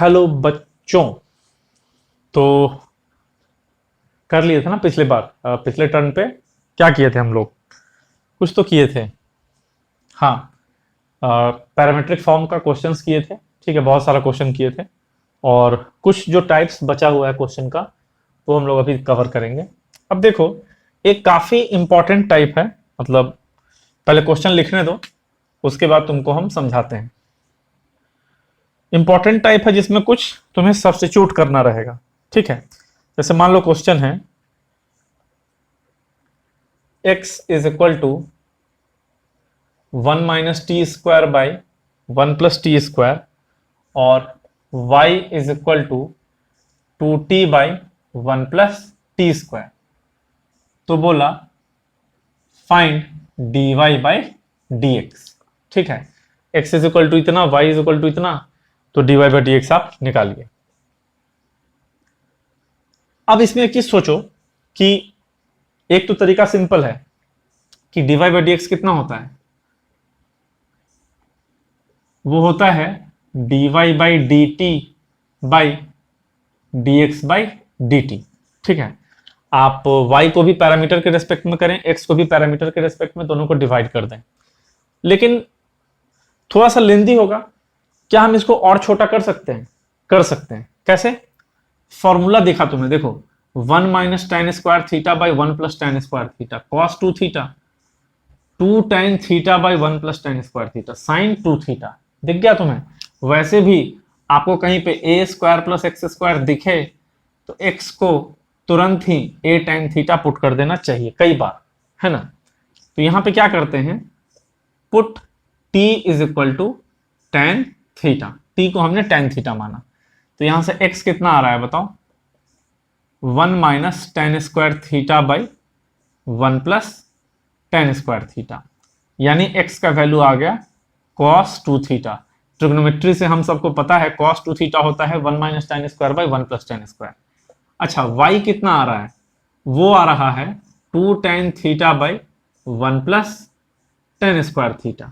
Hello बच्चों। तो कर लिए थे ना पिछले बार, पिछले टर्न पे क्या किए थे हम लोग? कुछ तो किए थे। हाँ, पैरामेट्रिक फॉर्म का क्वेश्चंस किए थे। ठीक है, बहुत सारा क्वेश्चन किए थे। और कुछ जो टाइप्स बचा हुआ है क्वेश्चन का वो हम लोग अभी कवर करेंगे। अब देखो, एक काफी इंपॉर्टेंट टाइप है। मतलब पहले क्वेश्चन लिखने दो, उसके बाद तुमको हम समझाते हैं। इंपॉर्टेंट टाइप है जिसमें कुछ तुम्हें सब्स्टिट्यूट करना रहेगा। ठीक है, जैसे मान लो क्वेश्चन है x is equal to 1 - t² / 1 + t² और y is equal to 2t/1 + t²। तो बोला फाइंड dy/dx। ठीक है, x इज इक्वल टू इतना, y इज इक्वल टू इतना, तो dy/dx आप निकालिए। अब इसमें एक चीज सोचो कि एक तो तरीका सिंपल है कि dy/dx कितना होता है। वो होता है dy/dt/dx/dt। ठीक है, आप y को भी पैरामीटर के रेस्पेक्ट में करें, x को भी पैरामीटर के रेस्पेक्ट में, दोनों को डिवाइड कर दें। लेकिन थोड़ा सा लेंदी होगा। क्या हम इसको और छोटा कर सकते हैं? कर सकते हैं। कैसे? फॉर्मूला देखा तुमने, देखो 1 - tan²θ/1 + tan²θ cos2θ 2 tan θ/1 + tan²θ sin2θ। दिख गया तुम्हें? वैसे भी आपको कहीं पे a² + x² दिखे तो x को तुरंत ही a tan θ पुट कर देना चाहिए कई बार, है ना। तो यहां पे क्या करते हैं, put t is equal to tan θ। t को हमने tan θ माना, तो यहां से x कितना आ रहा है बताओ? 1 - tan²θ/1 + tan²θ, यानी x का वैल्यू आ गया cos2θ। ट्रिग्नोमेट्री से हम सबको पता है cos2θ होता है 1 - tan²/1 + tan²। अच्छा, y कितना आ रहा है? वो आ रहा है 2 tan θ/1 + tan²θ।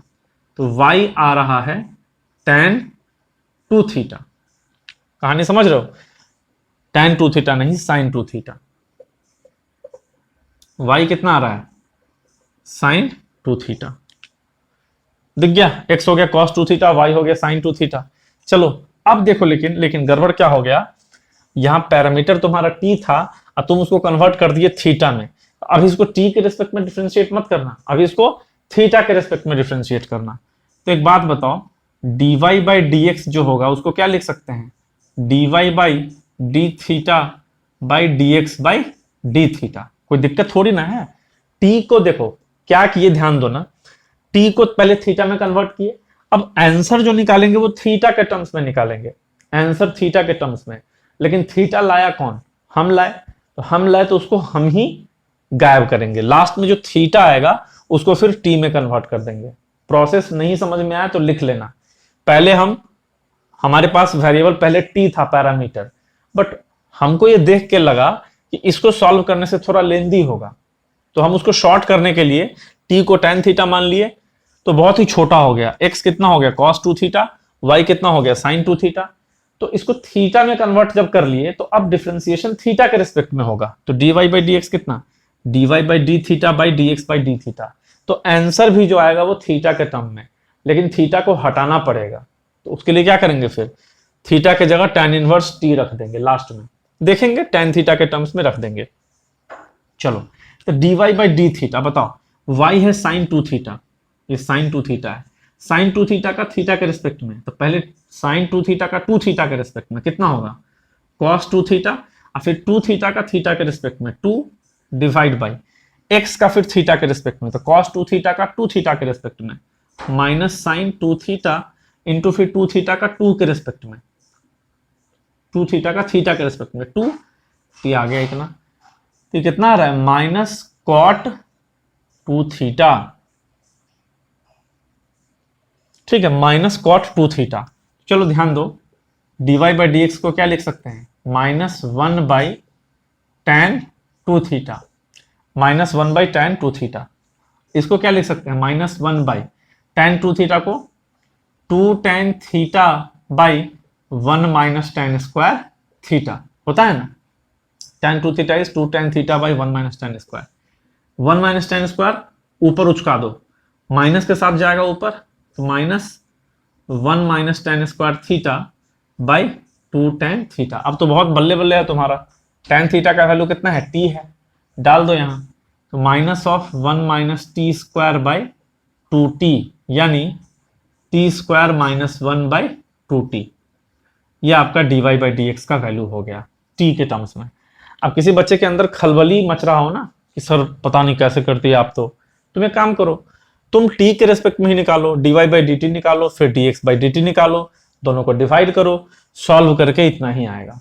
तो y आ रहा है tan2θ। कहानी समझ रहे हो? tan2θ नहीं, sin2θ। y कितना आ रहा है? sin2θ। दिख गया? x हो गया cos2θ, y हो गया sin2θ। चलो अब देखो, लेकिन गड़बड़ क्या हो गया, यहां पैरामीटर तुम्हारा t था और तुम उसको कन्वर्ट कर दिए थीटा में। अब इसको t के रिस्पेक्ट में डिफरेंशिएट मत करना, अभी इसको थीटा के रिस्पेक्ट में डिफरेंशिएट करना। तो एक बात बताओ, dy/dx जो होगा उसको क्या लिख सकते हैं? dy/dθ/dx/dθ। कोई दिक्कत थोड़ी ना है। t को देखो क्या किए, ध्यान दो ना, t को पहले थीटा में कन्वर्ट किए। अब आंसर जो निकालेंगे वो थीटा के टर्म्स में निकालेंगे, आंसर थीटा के टर्म्स में। लेकिन थीटा लाया कौन? हम लाए। तो हम लाए तो उसको हम ही गायब करेंगे, लास्ट में जो थीटा आएगा उसको फिर टी में कन्वर्ट कर देंगे। प्रोसेस नहीं समझ में आया तो लिख लेना। पहले हमारे पास वेरिएबल पहले टी था, पैरामीटर, बट हमको ये देख के लगा कि इसको सॉल्व करने से थोड़ा लेंदी होगा, तो हम उसको शॉर्ट करने के लिए टी को tan थीटा मान लिए। तो बहुत ही छोटा हो गया, x कितना हो गया cos2θ, y कितना हो गया sin2θ। तो इसको थीटा में कन्वर्ट जब कर लिए तो अब डिफरेंशिएशन थीटा के रिस्पेक्ट में होगा। तो dy/dx कितना? dy/dθ/dx/dθ। तो आंसर भी जो आएगा वो थीटा के टर्म में, लेकिन थीटा को हटाना पड़ेगा। तो उसके लिए क्या करेंगे, फिर थीटा के जगह tan इनवर्स t रख देंगे, लास्ट में देखेंगे tan थीटा के टर्म्स में रख देंगे। चलो, तो dy/dθ बताओ, y है sin2θ, ये sin2θ है, sin2θ का थीटा के रिस्पेक्ट में, तो पहले sin2θ का 2θ के रिस्पेक्ट में कितना होगा? cos2θ, और फिर 2θ का थीटा के रिस्पेक्ट में 2 डिवाइड बाई x का फिर थीटा के रिस्पेक्ट में, तो cos2θ का 2θ के रिस्पेक्ट में माइनस sin2θ इंटू फिर 2θ का 2 के रिस्पेक्ट में, 2θ का थीटा के रिस्पेक्ट में 2, ये आ गया इतना। तो कितना आ रहा है? Minus cot 2θ। ठीक है, माइनस cot 2θ। चलो ध्यान दो, dy/dx को क्या लिख सकते हैं? -1/tan2θ, -1/tan2θ। इसको क्या लिख सकते हैं? -1/tan2θ को 2 tan θ/tan 1 minus ten square theta होता है ना, tan 2 theta is 2 tan theta by 1 minus ten square. 1 minus ten square ऊपर उचका दो, माइनस के साथ जाएगा ऊपर, तो minus 1 minus ten square theta by 2 tan theta. अब तो बहुत बल्ले बल्ले है तुम्हारा, tan थीटा का वैल्यू कितना है, t है, डाल दो यहां, तो minus of 1 minus t square by 2t, यानी T square minus 1 by 2t। ये आपका dy बाई डी एक्स का वैल्यू हो गया t के टर्म्स में। अब किसी बच्चे के अंदर खलबली मच रहा हो ना कि सर पता नहीं कैसे करती है आप, तो तुम एक काम करो, तुम t के रेस्पेक्ट में ही निकालो, dy बाई डी टी निकालो, फिर dx बाई डी टी निकालो, दोनों को डिवाइड करो, सॉल्व करके इतना ही आएगा।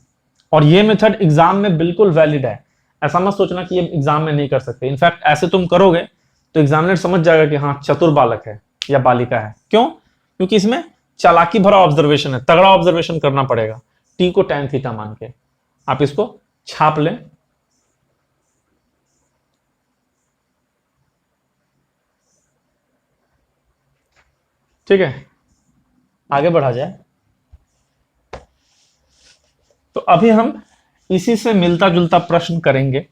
और ये मेथड एग्जाम में बिल्कुल वैलिड है, ऐसा मत सोचना कि ये एग्जाम में नहीं कर सकते। इनफैक्ट ऐसे तुम करोगे तो एग्जामिनर समझ जाएगा कि हाँ चतुर बालक है या बालिका है। क्यों? क्योंकि इसमें चालाकी भरा ऑब्जर्वेशन है, तगड़ा ऑब्जर्वेशन करना पड़ेगा। टी को tan थीटा मान के आप इसको छाप लें। ठीक है, आगे बढ़ा जाए। तो अभी हम इसी से मिलता जुलता प्रश्न करेंगे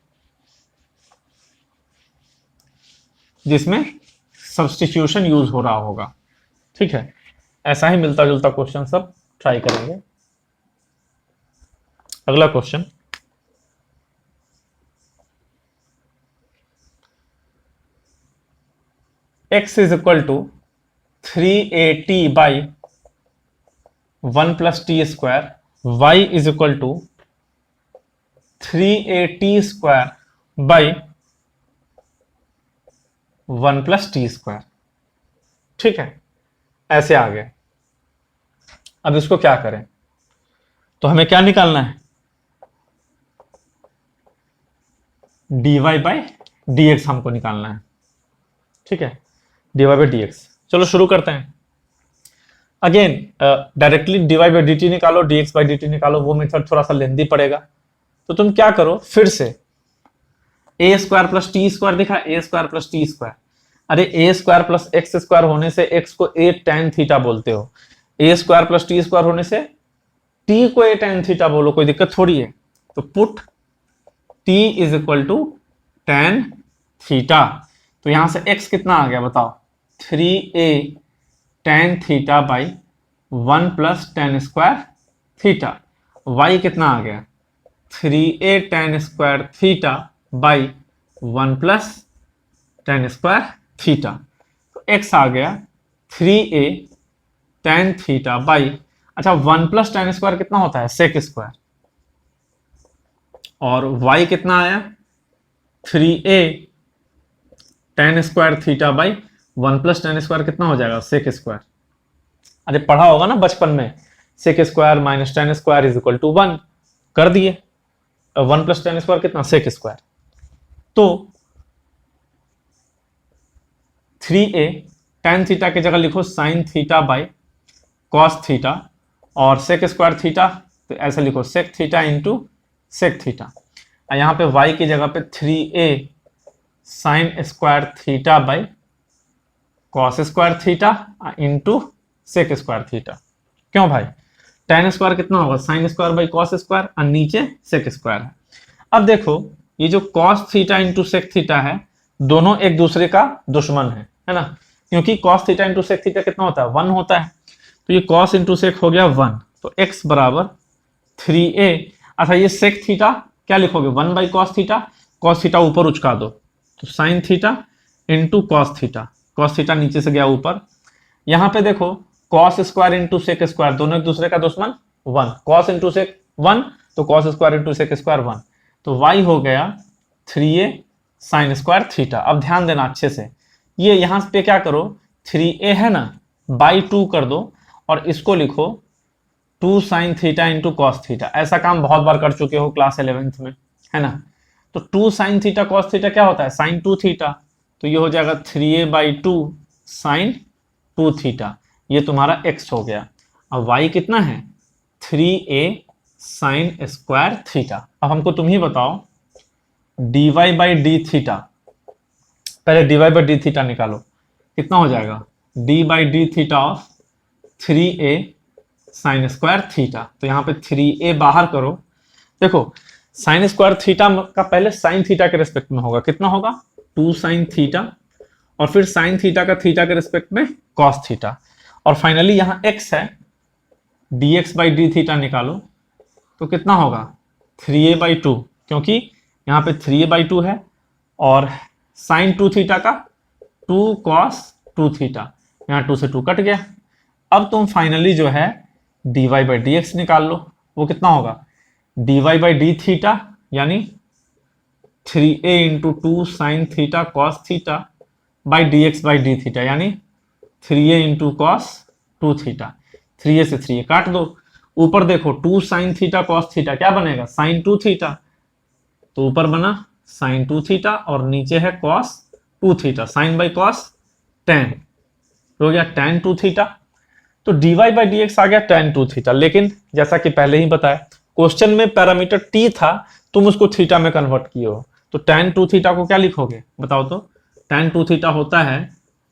जिसमें सब्स्टिट्यूशन यूज हो रहा होगा। ठीक है, ऐसा ही मिलता जुलता क्वेश्चन सब ट्राई करेंगे। अगला question, x is equal to 3at by 1 plus t square, y is equal to 3at square by 1 plus t square. ठीक है, ऐसे आ गए। अब इसको क्या करें, तो हमें क्या निकालना है, dy बाई डी एक्स हमको निकालना है। ठीक है, dy बाई डी एक्स। चलो शुरू करते हैं। Again directly dy by D T निकालो, dx बाई डी टी निकालो, वो मेथड थोड़ा सा लेंदी पड़ेगा। तो तुम क्या करो, फिर से ए स्क्वायर प्लस टी स्क्वायर दिखा, ए स्क्वायर प्लस टी स्क्वायर, अरे ए स्क्वायर प्लस एक्स स्क्वायर होने से एक्स को ए tan थीटा बोलते हो, ए स्क्वायर प्लस टी स्क्वायर होने से टी को ए tan थीटा बोलो, कोई दिक्कत थोड़ी है। तो put t is equal to tan theta. तो यहां से x कितना आ गया बताओ, 3a tan theta by 1 plus tan square theta. y कितना आ गया, 3a tan square theta by 1 plus tan square theta. तो x आ गया 3a tan थीटा बाई, अच्छा 1 प्लस tan स्क्वायर कितना होता है, sec स्क्वायर, और y कितना आया 3a tan square theta by 1 plus tan square कितना हो जाएगा, sec स्क्वायर। अरे पढ़ा होगा ना बचपन में, sec square minus tan square is equal to 1 कर दिए, 1 प्लस tan स्क्वायर कितना, sec स्क्वायर। तो 3a tan थीटा की जगह लिखो sin theta by cos theta, और sec स्क्वायर थीटा तो ऐसे लिखो sec theta into sec theta. यहाँ पे y की जगह पे 3a sin square theta by cos square theta into sec square theta. क्यों भाई, tan स्क्वायर कितना होगा, sin square by cos square, और नीचे sec स्क्वायर है। अब देखो ये जो cos theta into sec theta है, दोनों एक दूसरे का दुश्मन है ना, क्योंकि cos theta into sec theta कितना होता है, 1 होता है। तो ये cos इंटू sec हो गया 1, तो x बराबर 3a। अच्छा ये sec थीटा क्या लिखोगे, 1 बाई cos थीटा ऊपर उचका दो, तो sin theta into cos theta नीचे से गया ऊपर। यहां पे देखो cos square into sec square, दोनों एक दूसरे का दुश्मन 1, cos इंटू sec 1, तो cos square into sec square 1, तो y हो गया 3a sin स्क्वायर थीटा। अब ध्यान देना अच्छे से, ये यहां पे क्या करो, 3a है ना बाई 2 कर दो, और इसको लिखो 2 sin theta into cos theta. ऐसा काम बहुत बार कर चुके हो क्लास 11th में, है ना। तो 2 sin थीटा कॉस थीटा क्या होता है, sin 2 थीटा, तो ये हो जाएगा 3a बाई 2 sin 2 थीटा, ये तुम्हारा x हो गया। अब y कितना है, 3a sin स्क्वायर थीटा। अब हमको तुम ही बताओ dy बाई डी थीटा, पहले dy बाई डी थीटा निकालो, कितना हो जाएगा, d by d theta of 3a sine square theta. तो यहाँ पे 3a बाहर करो। देखो साइन स्क्वायर थीटा का पहले साइन थीटा के रेस्पेक्ट में होगा, कितना होगा 2 साइन थीटा, और फिर साइन थीटा का थीटा के रेस्पेक्ट में कॉस थीटा, और फाइनली यहाँ x है dx बाई डी थीटा निकालो तो कितना होगा 3a/2, क्योंकि यहाँ पे 3a/2 है और साइन 2 थीटा का 2 cos 2 थीटा, यहाँ 2 से 2 कट गया। अब तुम फाइनली जो है dy बाई डी एक्स निकाल लो, वो कितना होगा dy बाई डी थीटा यानी 3a into 2 sine theta cos theta by d x by d theta यानी 3a into cos 2 theta. 3a से 3a काट दो, ऊपर देखो 2 साइन थीटा कॉस थीटा क्या बनेगा साइन 2 थीटा, तो ऊपर बना साइन 2 थीटा और नीचे है cos 2 theta, sine by cos tan हो गया tan 2 थीटा। तो dy बाई डी एक्स आ गया tan 2 थीटा। लेकिन जैसा कि पहले ही बताया क्वेश्चन में पैरामीटर t था, तुम उसको थीटा में कन्वर्ट किए हो, तो tan 2 थीटा को क्या लिखोगे बताओ तो। tan 2 थीटा होता है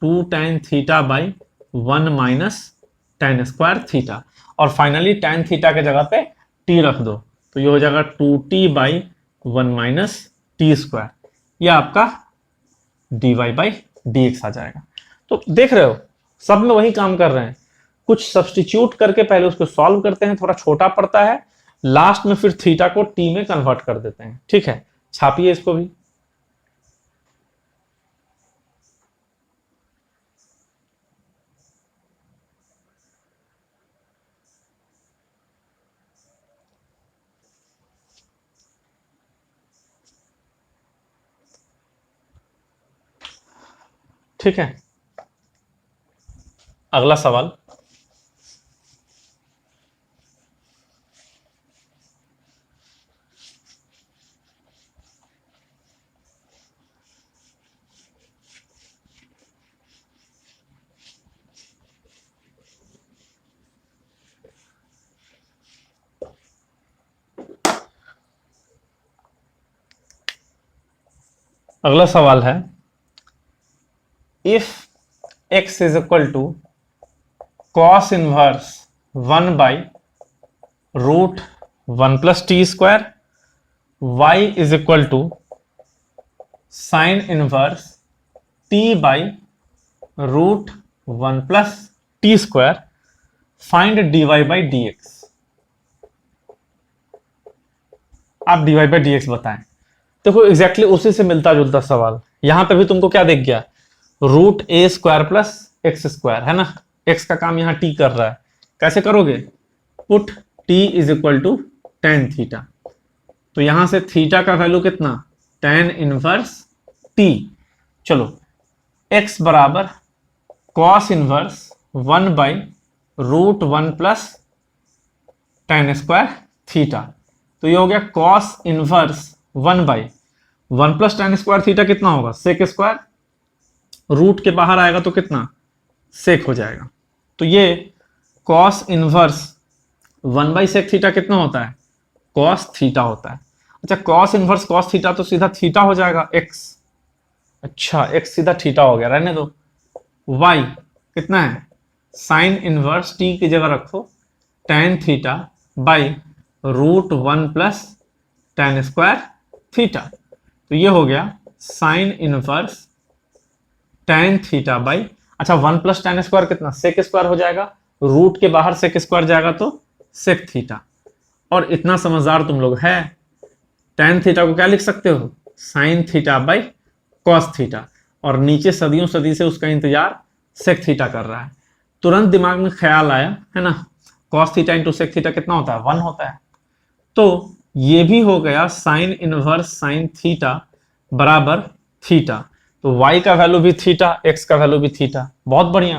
2 tan theta by 1 minus tan square theta, और फाइनली tan थीटा के जगह पे t रख दो तो ये हो जाएगा 2t by 1 minus t square, ये आपका dy बाई डी एक्स आ जाएगा। तो देख रहे हो सब में वही काम कर रहे हैं, कुछ सब्सटीट्यूट करके पहले उसको सॉल्व करते हैं, थोड़ा छोटा पड़ता है, लास्ट में फिर थीटा को टी में कन्वर्ट कर देते हैं। ठीक है, छापिए इसको भी। ठीक है, अगला सवाल। अगला सवाल है if x is equal to cos inverse 1 by root 1 plus t square, y is equal to sine inverse t by root 1 plus t square, find dy by d x. आप dy बाई डी एक्स बताएं। देखो exactly उसी से मिलता जुलता सवाल, यहां पे भी तुमको क्या दिख गया रूट ए स्क्वायर प्लस एक्स स्क्वायर है ना, x का काम यहां t कर रहा है, कैसे करोगे put t is equal to tan theta, तो यहां से थीटा का वैल्यू कितना टेन इनवर्स t, चलो x बराबर cos inverse 1 by root 1 plus tan square theta, तो ये हो गया cos inverse 1 by 1 plus tan square theta कितना होगा सेक स्क्वायर, रूट के बाहर आएगा तो कितना सेक हो जाएगा, तो ये cos inverse 1 by sec theta कितना होता है कॉस थीटा होता है। अच्छा कॉस इनवर्स कॉस थीटा तो सीधा थीटा हो जाएगा x, अच्छा x सीधा थीटा हो गया, रहने दो। y कितना है साइन इनवर्स t की जगह रखो tan theta by root 1 plus tan square theta, तो ये हो गया sine inverse tan theta by, अच्छा 1 प्लस टेन स्क्वायर कितना सेक स्क्वायर हो जाएगा, रूट के बाहर सेक स्क्वायर जाएगा तो सेक थीटा, और इतना समझदार तुम लोग है टेन थीटा को क्या लिख सकते हो sine theta by cos theta, और नीचे सदियों सदी से उसका इंतजार सेक थीटा कर रहा है, तुरंत दिमाग में ख्याल आया है ना cos theta into sec theta कितना होता है 1 होता है, तो ये भी हो गया साइन इनवर्स साइन थीटा बराबर थीटा, तो y का वैल्यू भी थीटा x का वैल्यू भी थीटा, बहुत बढ़िया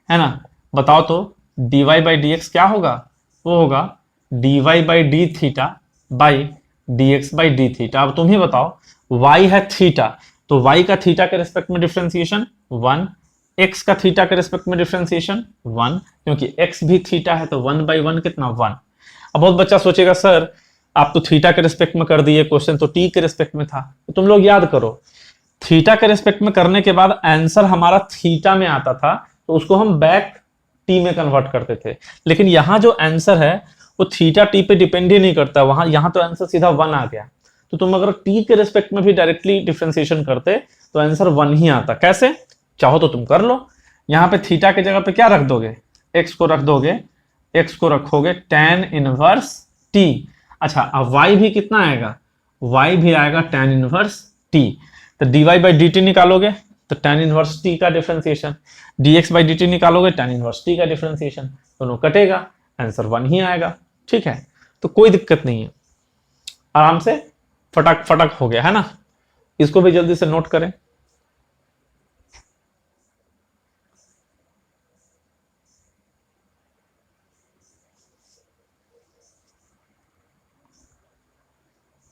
है ना। बताओ तो dy बाई डी एक्स क्या होगा, वो होगा dy by d theta by d x by d theta. अब तुम ही बताओ y है थीटा, तो y का थीटा के रिस्पेक्ट में डिफरेंशिएशन 1, x का थीटा के रिस्पेक्ट में डिफरेंशिएशन 1, क्योंकि x भी थीटा है तो 1 बाई 1 कितना 1। अब बहुत बच्चा सोचेगा सर आप तो थीटा के रिस्पेक्ट में कर दिए, क्वेश्चन तो t के रिस्पेक्ट में था, तो तुम लोग याद करो थीटा के रिस्पेक्ट में करने के बाद आंसर हमारा थीटा में आता था, तो उसको हम बैक टी में कन्वर्ट करते थे, लेकिन यहाँ जो आंसर है वो थीटा टी पे डिपेंड ही नहीं करता, वहां यहाँ तो आंसर सीधा 1 आ गया। तो तुम अगर टी के रिस्पेक्ट में भी डायरेक्टली डिफरेंशिएशन करते तो आंसर 1 ही आता। कैसे, चाहो तो तुम कर लो, यहाँ पे थीटा की जगह पे क्या रख दोगे, एक्स को रख दोगे, एक्स को रखोगे tan इनवर्स टी। अच्छा, अब y भी कितना आएगा, y भी आएगा tan इनवर्स t। तो dy बाई डी टी निकालोगे तो tan इनवर्स t का differentiation, dx by D T निकालोगे tan इनवर्स t का डिफरेंशिएशन, दोनों कटेगा, आंसर 1 ही आएगा। ठीक है, तो कोई दिक्कत नहीं है, आराम से फटक फटक हो गया है ना। इसको भी जल्दी से नोट करें।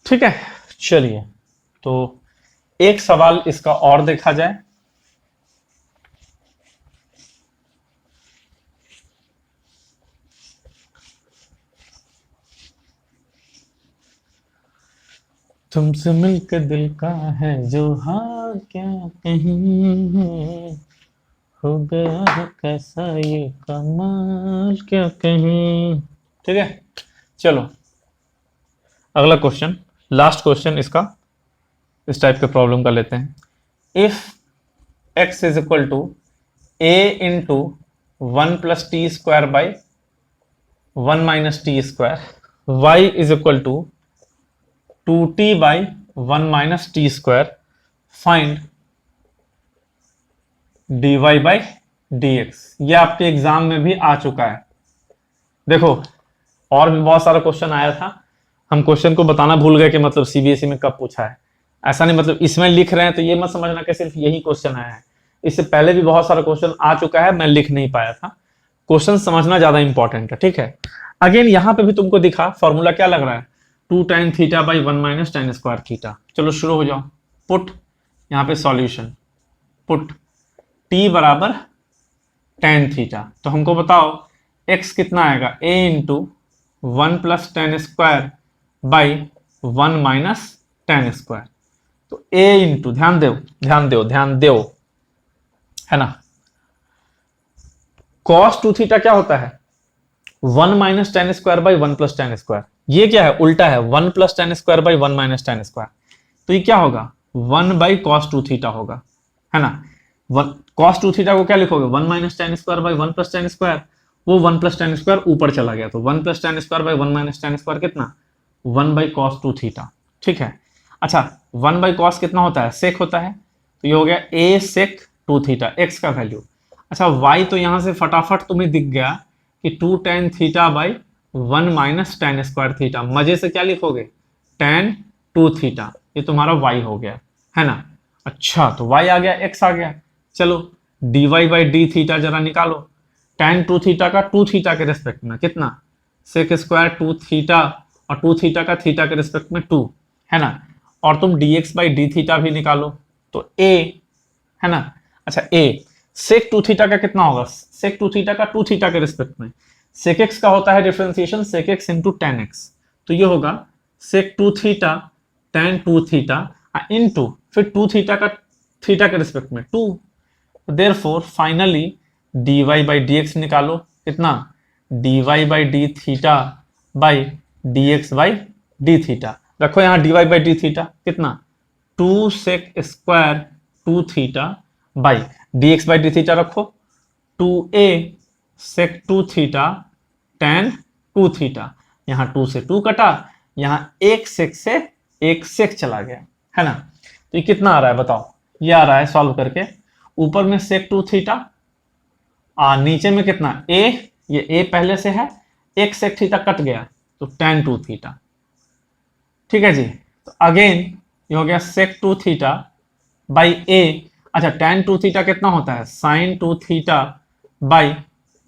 ठीक है, चलिए तो एक सवाल इसका और देखा जाए। तुमसे मिलकर दिल का है जो हाल क्या कहीं, हो गया है कैसा ये कमाल क्या कहीं। ठीक है, चलो अगला क्वेश्चन, लास्ट क्वेश्चन इसका, इस टाइप के प्रॉब्लम का लेते हैं। If x is equal to a into 1 plus t square by 1 minus t square, y is equal to 2t by 1 minus t square, find dy by dx। ये आपके exam में भी आ चुका है। देखो और भी बहुत सारा क्वेश्चन आया था, हम क्वेश्चन को बताना भूल गए कि मतलब सीबीएसई में कब पूछा है। ऐसा नहीं, मतलब इसमें लिख रहे हैं तो ये मत समझना कि सिर्फ यही क्वेश्चन आया है, इससे पहले भी बहुत सारा क्वेश्चन आ चुका है, मैं लिख नहीं पाया था। क्वेश्चन समझना ज्यादा इंपॉर्टेंट है। ठीक है, अगेन यहाँ पे भी तुमको दिखा फॉर्मूला क्या लग रहा है, 2 tan theta by 1 minus tan square theta. चलो शुरू हो जाओ, पुट यहाँ पे सॉल्यूशन, पुट t बराबर tan थीटा, तो हमको बताओ x कितना आएगा, a into 1 plus tan square by 1 minus tan square. तो a इंटू, ध्यान दो ध्यान दो है ना, cos 2 थीटा क्या होता है, 1 minus tan square by 1 plus tan square. ये क्या है, उल्टा है, 1 plus tan square by 1 minus tan square. तो ये क्या होगा, 1 बाई cos 2 थीटा होगा, है ना। cos 2 थीटा को क्या लिखोगे, 1 minus tan square by 1 plus tan square, वो 1 प्लस tan स्क्वायर ऊपर चला गया, तो 1 plus tan square by 1 minus tan square कितना, 1 बाई cos 2 थीटा। ठीक है, अच्छा 1 बाई cos कितना होता है, सेक होता है, तो ये हो गया a सेक 2 थीटा, x का वैल्यू। अच्छा y तो यहां से फटाफट तुम्हें दिख गया कि 2 tan theta by 1 minus tan square theta, मजे से क्या लिखोगे, tan 2 थीटा, ये तुम्हारा y हो गया, है ना। अच्छा तो y आ गया, x आ गया, चलो dy बाई डी थीटा जरा निकालो, tan 2 थीटा का 2 थीटा के रिस्पेक्ट में कितना, सेक स्क्वायर 2 थीटा, और 2 थीटा का थीटा के रिस्पेक्ट में 2, है ना। और तुम dx बाई डी थीटा भी निकालो तो a, है ना। अच्छा a सेक 2 थीटा का कितना होगा, सेक 2 थीटा का 2 थीटा के रिस्पेक्ट में, सेक x का होता है differentiation sec x into tan x, तो ये होगा sec 2 theta tan 2 theta into फिर 2 थीटा का थीटा के रिस्पेक्ट में 2, therefore finally dy by dx निकालो, कितना, dy by d theta by dx by d theta, रखो यहाँ dy बाई डी थीटा कितना, 2 sec square 2 theta by dx by d theta रखो 2a सेक 2 थीटा tan 2 थीटा, यहाँ 2 से 2 कटा, यहाँ एक सेक से एक सेक चला गया, है ना। तो ये कितना आ रहा है बताओ, ये आ रहा है सॉल्व करके, ऊपर में सेक 2 थीटा, नीचे में कितना a, ये a पहले से है, एक सेक थीटा कट गया तो tan 2 थीटा। ठीक है जी, तो अगेन ये हो गया सेक 2 थीटा बाई a। अच्छा tan 2 थीटा कितना होता है, sine 2 theta by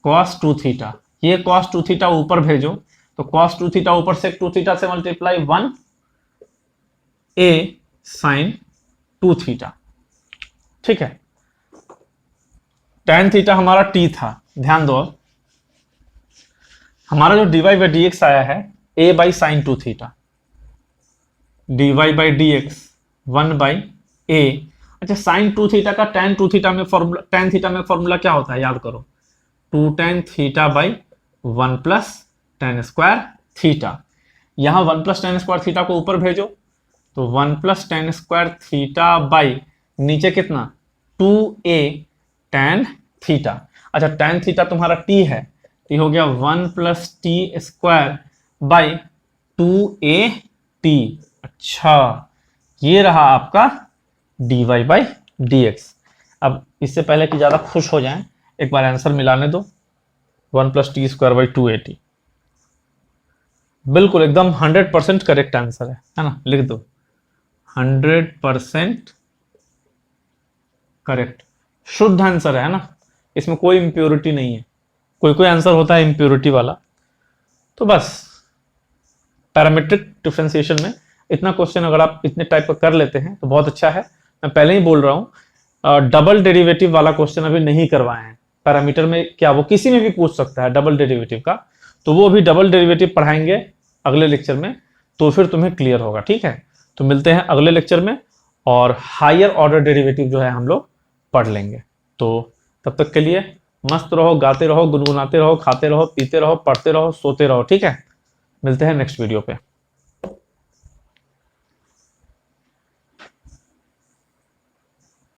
cos 2 theta, ये cos 2 थीटा ऊपर भेजो तो cos 2 थीटा ऊपर सेक 2 थीटा से मल्टीप्लाई 1 a साइन 2 थीटा। ठीक है, tan थीटा हमारा t था, ध्यान दो, हमारा जो dy बाई dx आया है a by sine 2 theta, dy by dx 1 by a। अच्छा साइन 2 थीटा का tan 2 थीटा में फॉर्मूला, tan थीटा में फॉर्मूला क्या होता है याद करो, 2 tan theta by 1 plus tan square theta. यहां 1 प्लस tan स्क्वायर थीटा को ऊपर भेजो तो 1 plus tan square theta by नीचे कितना 2a tan थीटा। अच्छा tan थीटा तुम्हारा t है तो ये हो गया 1 plus t square by 2a t। अच्छा ये रहा आपका dy बाई dx। अब इससे पहले कि ज्यादा खुश हो जाएं एक बार आंसर मिलाने दो 1 plus t square by 2a t। बिल्कुल एकदम 100% करेक्ट आंसर है ना, लिख दो 100% करेक्ट, शुद्ध आंसर है ना, इसमें कोई इंप्योरिटी नहीं है। कोई कोई आंसर होता है इंप्योरिटी वाला। तो बस पैरामीट्रिक डिफरेंशिएशन में इतना क्वेश्चन अगर आप इतने टाइप का कर लेते हैं तो बहुत अच्छा है। मैं पहले ही बोल रहा हूं डबल डेरिवेटिव वाला क्वेश्चन अभी नहीं करवाए हैं पैरामीटर में, क्या वो किसी में भी पूछ सकता है डबल डेरिवेटिव का, तो वो अभी डबल डेरिवेटिव पढ़ाएंगे अगले लेक्चर में, तो फिर तुम्हें क्लियर होगा। ठीक है, तो मिलते हैं अगले लेक्चर में और हायर ऑर्डर डेरिवेटिव जो है हम लोग पढ़ लेंगे। तो तब तक के लिए मस्त रहो, गाते रहो, गुनगुनाते रहो, खाते रहो, पीते रहो, पढ़ते रहो, सोते रहो। ठीक है, मिलते हैं नेक्स्ट वीडियो पे।